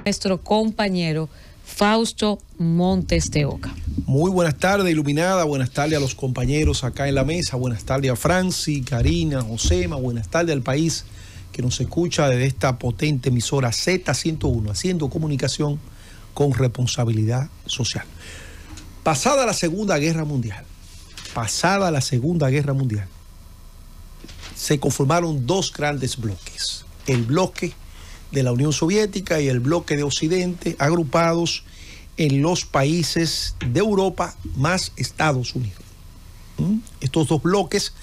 nuestro compañero Fausto Montes de Oca. Muy buenas tardes, Iluminada. Buenas tardes a los compañeros acá en la mesa. Buenas tardes a Franci, Karina, Josema. Buenas tardes al país que nos escucha desde esta potente emisora Z101, haciendo comunicación con responsabilidad social. Pasada la Segunda Guerra Mundial, se conformaron dos grandes bloques. El bloque de la Unión Soviética y el bloque de Occidente, agrupados en los países de Europa más Estados Unidos. Estos dos bloques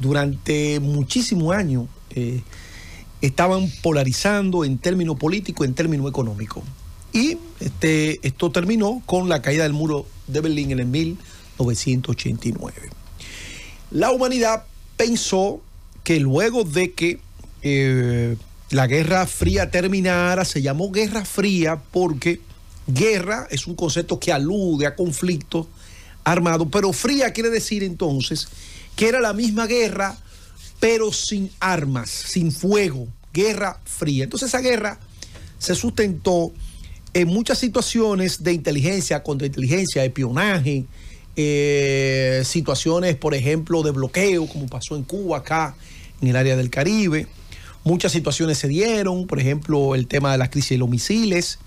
durante muchísimos años estaban polarizando en términos políticos, en términos económicos. Y esto terminó con la caída del muro de Berlín en el 1989. La humanidad pensó que luego de que la Guerra Fría terminara, se llamó Guerra Fría porque guerra es un concepto que alude a conflictos armados, pero fría quiere decir entonces que era la misma guerra, pero sin armas, sin fuego, Guerra Fría. Entonces esa guerra se sustentó en muchas situaciones de inteligencia, contrainteligencia, espionaje, situaciones, por ejemplo, de bloqueo, como pasó en Cuba, acá en el área del Caribe. Muchas situaciones se dieron, por ejemplo, el tema de la crisis de los misiles,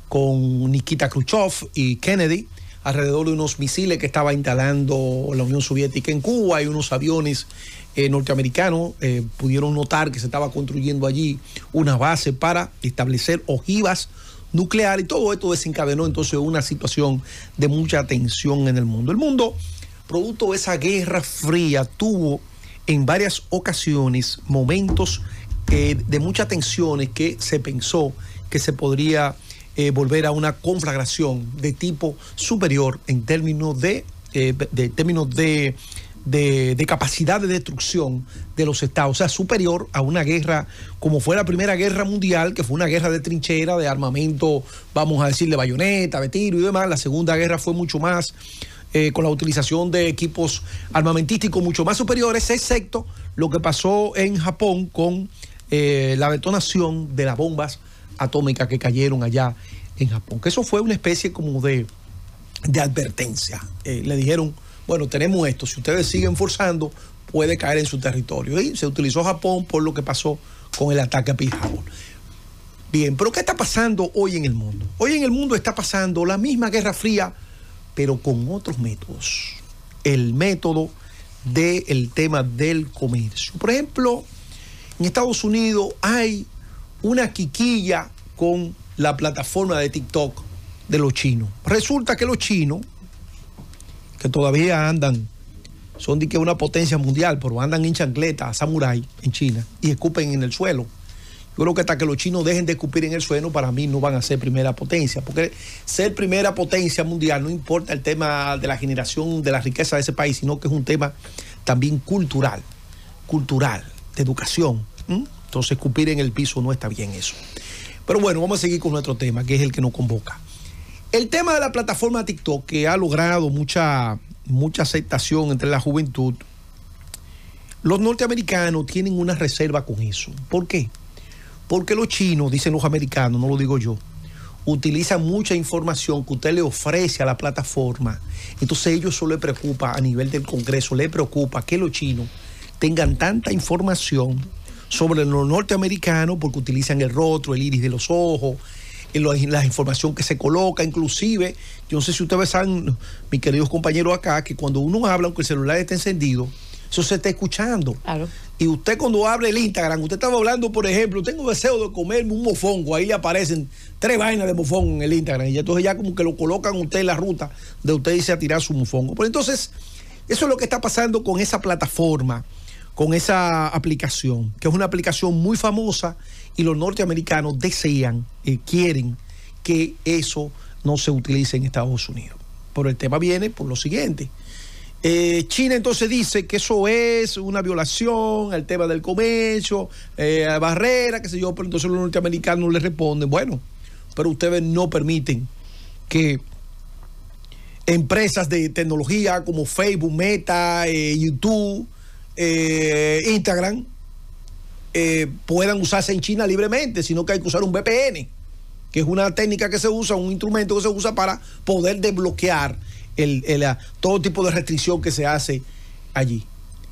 con Nikita Khrushchev y Kennedy, alrededor de unos misiles que estaba instalando la Unión Soviética en Cuba, y unos aviones norteamericanos pudieron notar que se estaba construyendo allí una base para establecer ojivas nucleares, y todo esto desencadenó entonces una situación de mucha tensión en el mundo. El mundo, producto de esa Guerra Fría, tuvo en varias ocasiones momentos de muchas tensiones que se pensó que se podría volver a una conflagración de tipo superior en términos de capacidad de destrucción de los estados, o sea, superior a una guerra como fue la Primera Guerra Mundial, que fue una guerra de trinchera, de armamento, vamos a decir, de bayoneta, de tiro y demás. La Segunda Guerra fue mucho más con la utilización de equipos armamentísticos mucho más superiores, excepto lo que pasó en Japón con la detonación de las bombas atómicas que cayeron allá en Japón, que eso fue una especie como de advertencia. Le dijeron, bueno, tenemos esto, si ustedes siguen forzando, puede caer en su territorio. Y se utilizó Japón por lo que pasó con el ataque a Pearl Harbor. Bien, pero ¿qué está pasando hoy en el mundo? Hoy en el mundo está pasando la misma Guerra Fría, pero con otros métodos. El método del tema del comercio. Por ejemplo, en Estados Unidos hay una quiquilla con la plataforma de TikTok de los chinos. Resulta que los chinos, que todavía andan, son de que una potencia mundial, pero andan en chancleta, samurái en China, y escupen en el suelo. Yo creo que hasta que los chinos dejen de escupir en el suelo, para mí no van a ser primera potencia, porque ser primera potencia mundial no importa el tema de la generación de la riqueza de ese país, sino que es un tema también cultural, de educación. Entonces escupir en el piso no está bien eso. Pero bueno, vamos a seguir con nuestro tema, que es el que nos convoca. El tema de la plataforma TikTok, que ha logrado mucha aceptación entre la juventud. Los norteamericanos tienen una reserva con eso. ¿Por qué? Porque los chinos, dicen los americanos, no lo digo yo, utilizan mucha información que usted le ofrece a la plataforma. Entonces a ellos eso les preocupa, a nivel del Congreso, les preocupa que los chinos tengan tanta información sobre los norteamericanos, porque utilizan el rostro, el iris de los ojos, la información que se coloca. Inclusive, yo no sé si ustedes saben, mis queridos compañeros acá, que cuando uno habla, aunque el celular esté encendido, eso se está escuchando. Claro. Y usted cuando abre el Instagram, usted estaba hablando, por ejemplo, tengo deseo de comerme un mofongo, ahí le aparecen 3 vainas de mofongo en el Instagram, y entonces ya como que lo colocan usted en la ruta de usted irse a tirar su mofongo. Pero entonces, eso es lo que está pasando con esa plataforma, con esa aplicación, que es una aplicación muy famosa, y los norteamericanos desean, quieren que eso no se utilice en Estados Unidos. Pero el tema viene por lo siguiente. China entonces dice que eso es una violación al tema del comercio, barrera, qué sé yo, pero entonces los norteamericanos le responden, bueno, pero ustedes no permiten que empresas de tecnología como Facebook, Meta, YouTube, Instagram, puedan usarse en China libremente, sino que hay que usar un VPN, que es una técnica que se usa, un instrumento que se usa para poder desbloquear todo tipo de restricción que se hace allí.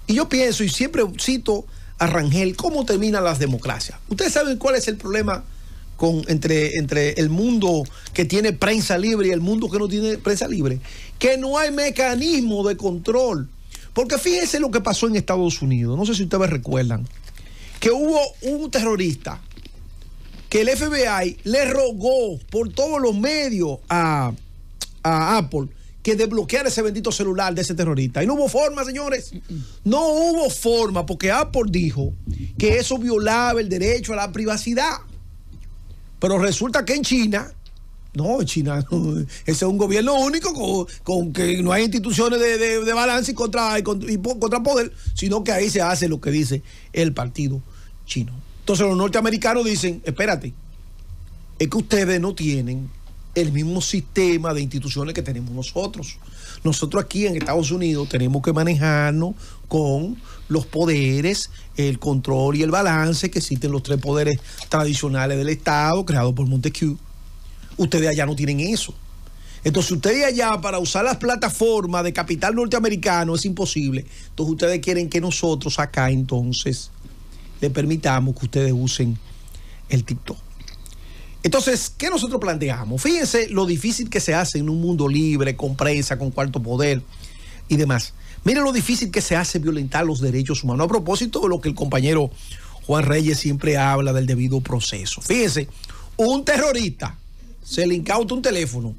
Y yo pienso, y siempre cito a Rangel, ¿cómo terminan las democracias? Ustedes saben cuál es el problema entre el mundo que tiene prensa libre y el mundo que no tiene prensa libre, que no hay mecanismo de control. Porque fíjense lo que pasó en Estados Unidos, no sé si ustedes recuerdan, que hubo un terrorista que el FBI le rogó por todos los medios a Apple que desbloqueara ese bendito celular de ese terrorista. Y no hubo forma, señores. No hubo forma, porque Apple dijo que eso violaba el derecho a la privacidad. Pero resulta que en China, China ese es un gobierno único con que no hay instituciones de balance y contra poder, sino que ahí se hace lo que dice el partido chino. Entonces los norteamericanos dicen, espérate, es que ustedes no tienen el mismo sistema de instituciones que tenemos nosotros. Nosotros aquí en Estados Unidos tenemos que manejarnos con los poderes, el control y el balance que existen los 3 poderes tradicionales del Estado, creados por Montesquieu. Ustedes allá no tienen eso. Entonces ustedes allá, para usar las plataformas de capital norteamericano, es imposible. Entonces ustedes quieren que nosotros acá entonces le permitamos que ustedes usen el TikTok. Entonces, ¿qué nosotros planteamos? Fíjense lo difícil que se hace en un mundo libre, con prensa, con cuarto poder y demás. Miren lo difícil que se hace violentar los derechos humanos. A propósito de lo que el compañero Juan Reyes siempre habla del debido proceso. Fíjense, un terrorista se le incauta un teléfono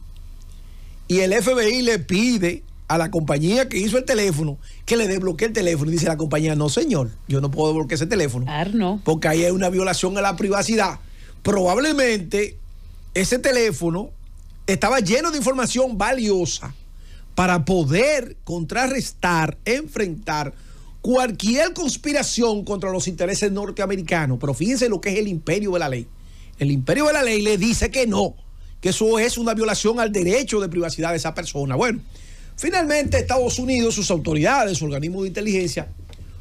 y el FBI le pide a la compañía que hizo el teléfono que le desbloquee el teléfono. Y dice la compañía, no señor, yo no puedo desbloquear ese teléfono. No. Porque ahí hay una violación a la privacidad. Probablemente ese teléfono estaba lleno de información valiosa para poder contrarrestar, enfrentar cualquier conspiración contra los intereses norteamericanos. Pero fíjense lo que es el imperio de la ley. El imperio de la ley le dice que no, que eso es una violación al derecho de privacidad de esa persona. Bueno, finalmente Estados Unidos, sus autoridades, su organismo de inteligencia,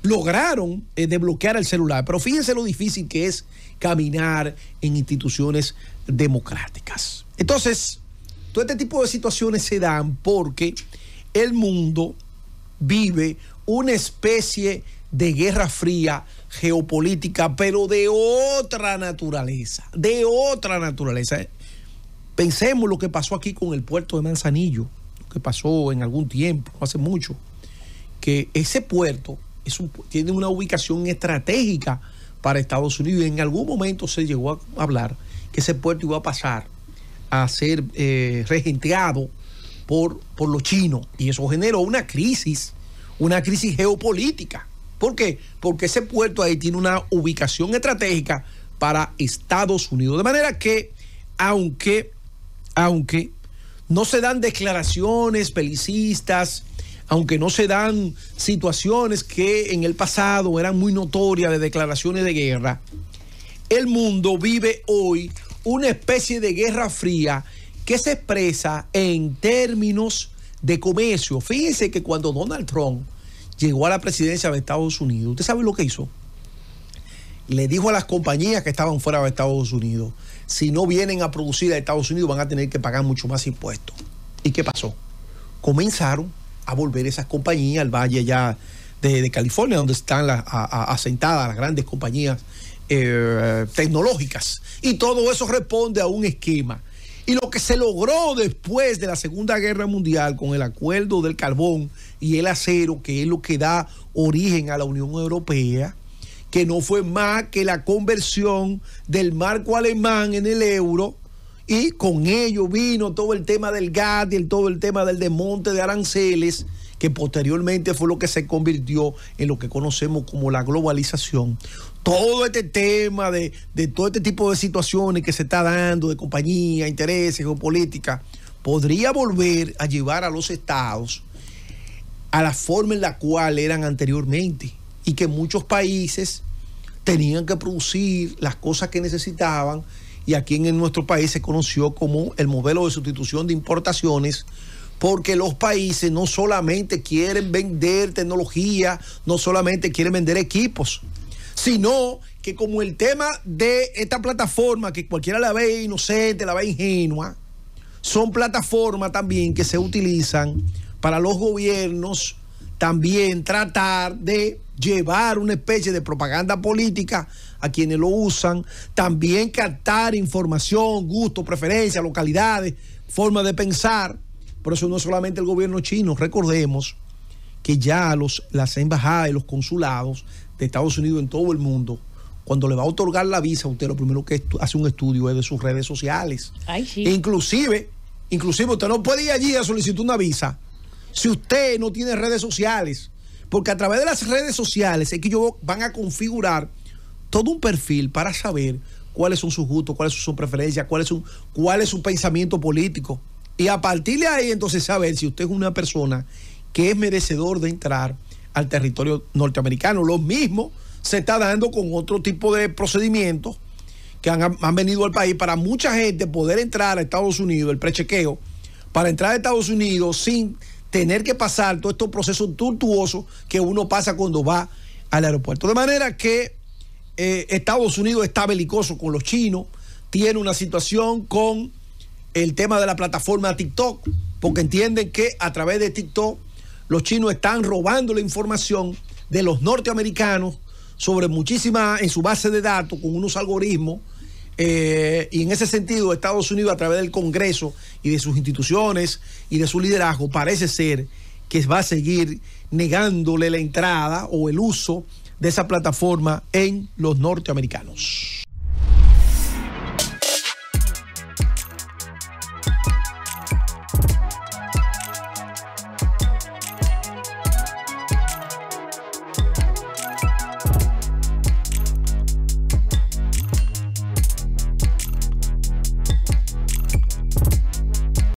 lograron desbloquear el celular. Pero fíjense lo difícil que es caminar en instituciones democráticas. Entonces, todo este tipo de situaciones se dan porque el mundo vive una especie de guerra fría geopolítica, pero de otra naturaleza, Pensemos lo que pasó aquí con el puerto de Manzanillo, lo que pasó en algún tiempo, no hace mucho, que ese puerto tiene una ubicación estratégica para Estados Unidos, y en algún momento se llegó a hablar que ese puerto iba a pasar a ser regenteado por los chinos, y eso generó una crisis geopolítica. ¿Por qué? Porque ese puerto ahí tiene una ubicación estratégica para Estados Unidos, de manera que aunque no se dan declaraciones belicistas, aunque no se dan situaciones que en el pasado eran muy notorias de declaraciones de guerra, el mundo vive hoy una especie de guerra fría que se expresa en términos de comercio. Fíjense que cuando Donald Trump llegó a la presidencia de Estados Unidos, ¿usted sabe lo que hizo? Le dijo a las compañías que estaban fuera de Estados Unidos, si no vienen a producir a Estados Unidos van a tener que pagar mucho más impuestos. ¿Y qué pasó? Comenzaron a volver esas compañías al valle ya de California, donde están asentadas las grandes compañías tecnológicas. Y todo eso responde a un esquema. Y lo que se logró después de la Segunda Guerra Mundial con el acuerdo del carbón y el acero, que es lo que da origen a la Unión Europea, que no fue más que la conversión del marco alemán en el euro, y con ello vino todo el tema del gas y todo el tema del desmonte de aranceles, que posteriormente fue lo que se convirtió en lo que conocemos como la globalización. Todo este tema de todo este tipo de situaciones que se está dando, de compañía, intereses, geopolítica, podría volver a llevar a los estados a la forma en la cual eran anteriormente, y que muchos países tenían que producir las cosas que necesitaban, y aquí en nuestro país se conoció como el modelo de sustitución de importaciones, porque los países no solamente quieren vender tecnología, no solamente quieren vender equipos, sino que como el tema de esta plataforma, que cualquiera la ve inocente, la ve ingenua, son plataformas también que se utilizan para los gobiernos también tratar de llevar una especie de propaganda política a quienes lo usan, también captar información, gusto, preferencias, localidades, forma de pensar. Por eso no es solamente el gobierno chino, recordemos que ya las embajadas y los consulados de Estados Unidos en todo el mundo, cuando le va a otorgar la visa, usted lo primero que hace un estudio es de sus redes sociales. Ay, sí. Inclusive usted no puede ir allí a solicitar una visa si usted no tiene redes sociales, porque a través de las redes sociales es que ellos van a configurar todo un perfil para saber cuáles son sus gustos, cuáles son sus preferencias, cuál es su pensamiento político. Y a partir de ahí, entonces, saber si usted es una persona que es merecedor de entrar al territorio norteamericano. Lo mismo se está dando con otro tipo de procedimientos que han venido al país para mucha gente poder entrar a Estados Unidos, el prechequeo, para entrar a Estados Unidos sin tener que pasar todos estos procesos tortuosos que uno pasa cuando va al aeropuerto. De manera que Estados Unidos está belicoso con los chinos, tiene una situación con el tema de la plataforma TikTok, porque entienden que a través de TikTok los chinos están robando la información de los norteamericanos sobre muchísimas, en su base de datos, con unos algoritmos, y en ese sentido Estados Unidos, a través del Congreso y de sus instituciones y de su liderazgo, parece ser que va a seguir negándole la entrada o el uso de esa plataforma en los norteamericanos.